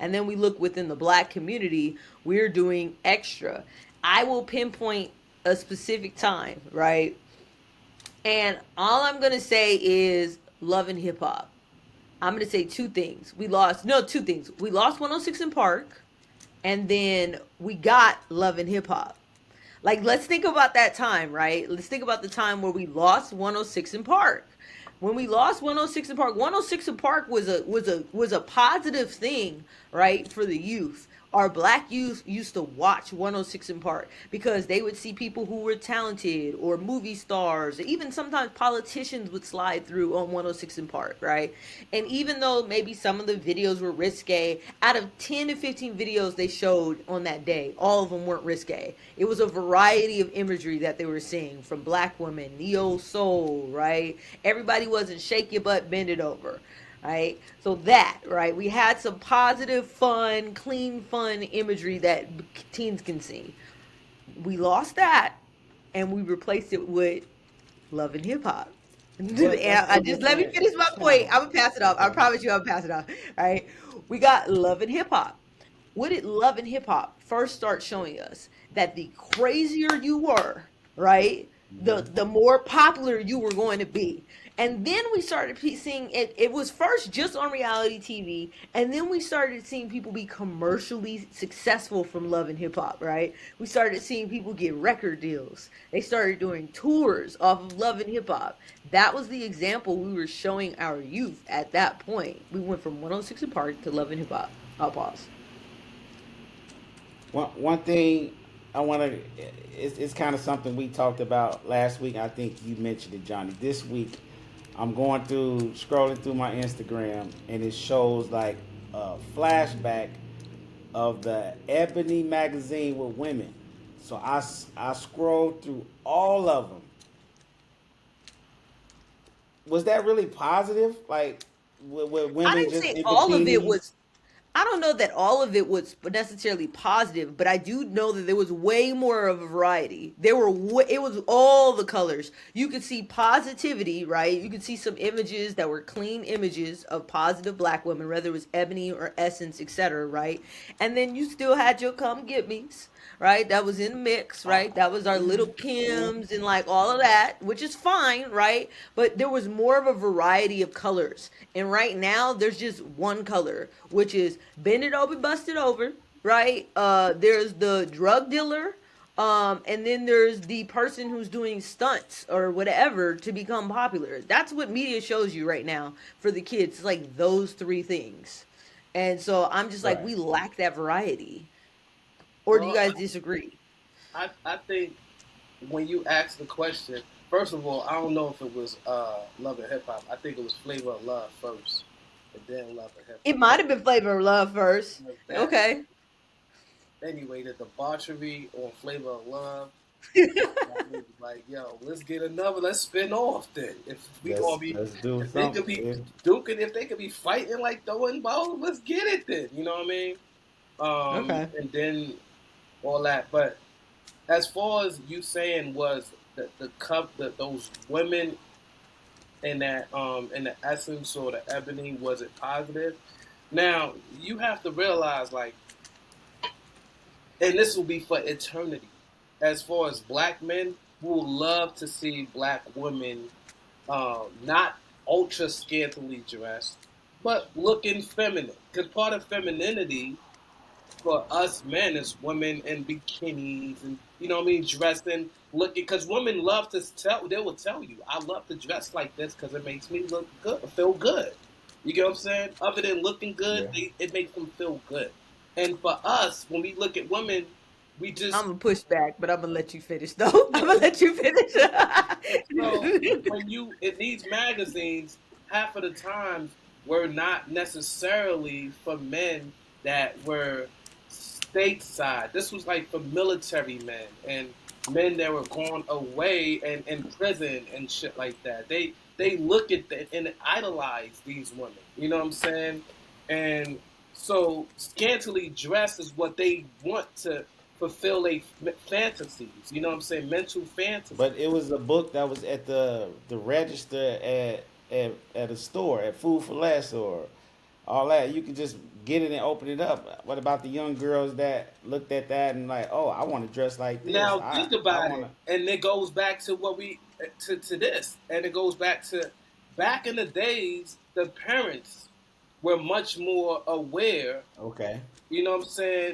And then we look within the black community, we're doing extra. I will pinpoint a specific time, right? And all I'm going to say is Love and Hip Hop. I'm going to say two things. Two things. We lost 106 in Park, and then we got Love and Hip Hop. Like, let's think about that time, right? Let's think about the time where we lost 106 in Park. When we lost 106 in Park, 106 in Park was a positive thing, right, for the youth. Our black youth used to watch 106 in Park because they would see people who were talented or movie stars, even sometimes politicians would slide through on 106 in Park, right? And even though maybe some of the videos were risque, out of 10 to 15 videos they showed on that day, all of them weren't risque. It was a variety of imagery that they were seeing from black women, neo soul, right? Everybody wasn't shake your butt, bend it over, right? So that, right? We had some positive, fun, clean, fun imagery that teens can see. We lost that and we replaced it with Love and Hip Hop. But that's I two just let me different finish my point. I'm channels. gonna pass it off. I Okay. promise you, I'll pass it off. All right, we got Love and Hip Hop. What did Love and Hip Hop first start showing us? That the crazier you were, right, Hmm. the more popular you were going to be. And then we started seeing it. It was first just on reality TV, and then we started seeing people be commercially successful from Love and Hip Hop. Right? We started seeing people get record deals. They started doing tours off of Love and Hip Hop. That was the example we were showing our youth at that point. We went from 106 in Park to Love and Hip Hop. I'll pause. One thing I want to, it's kind of something we talked about last week. I think you mentioned it, Johnny. This week, I'm going through, scrolling through my Instagram, and it shows like a flashback of the Ebony magazine with women. So I scrolled through all of them. Was that really positive? Like, with I women didn't just say in all of it bikinis? was. I don't know that all of it was necessarily positive, but I do know that there was way more of a variety. It was all the colors. You could see positivity, right? You could see some images that were clean images of positive black women, whether it was Ebony or Essence, etc., right? And then you still had your come get me's, right? That was in the mix, Uh, right? That was our little mhm. Kims and like all of that, which is fine, right? But there was more of a variety of colors. And right now there's just one color, which is bend it over, bust it over, right? There's the drug dealer, and then there's the person who's doing stunts or whatever to become popular. That's what media shows you right now for the kids. It's like those three things. And so I'm just like, Right. we lack that variety. Or do you Well, guys disagree? I think when you ask the question, first of all, I don't know if it was Love and Hip Hop. I think it was Flavor of Love first, and then Love and Hip It Hop. might have been Flavor of Love first. Like that. Okay. Anyway, the debauchery on Flavor of Love. Like, yo, let's get another. Let's spin off then. If we gonna be, Let's do if they something. could be duking, if they could be fighting like throwing balls, let's get it then. You know what I mean? Okay. And then all that. But as far as you saying was the cup that those women in the essence or the ebony, was it positive? Now you have to realize, like, and this will be for eternity. As far as black men, who will love to see black women not ultra scantily dressed, but looking feminine. Because part of femininity for us men is women in bikinis and, you know what I mean, dressing, looking. Because women love to tell, they will tell you, I love to dress like this because it makes me look good, feel good. You get what I'm saying? Other than looking good, Yeah. it makes them feel good. And for us, when we look at women, we I'm just, gonna push back, but I'm gonna let you finish though. I'm gonna let you finish. so when you in these magazines, half of the times were not necessarily for men that were stateside. This was like for military men and men that were going away and in prison and shit like that. They look at that and idolize these women. You know what I'm saying? And so scantily dressed is what they want to fulfill their fantasies. You know what I'm saying? Mental fantasies. But it was a book that was at the register at a store, at Food for Less or all that. You could just get it and open it up. What about the young girls that looked at that and like, oh, I want to dress like this. Now think I about want it, and it goes back to what we to this, and it goes back to back in the days. The parents were much more aware. to. Okay. You know what I'm saying?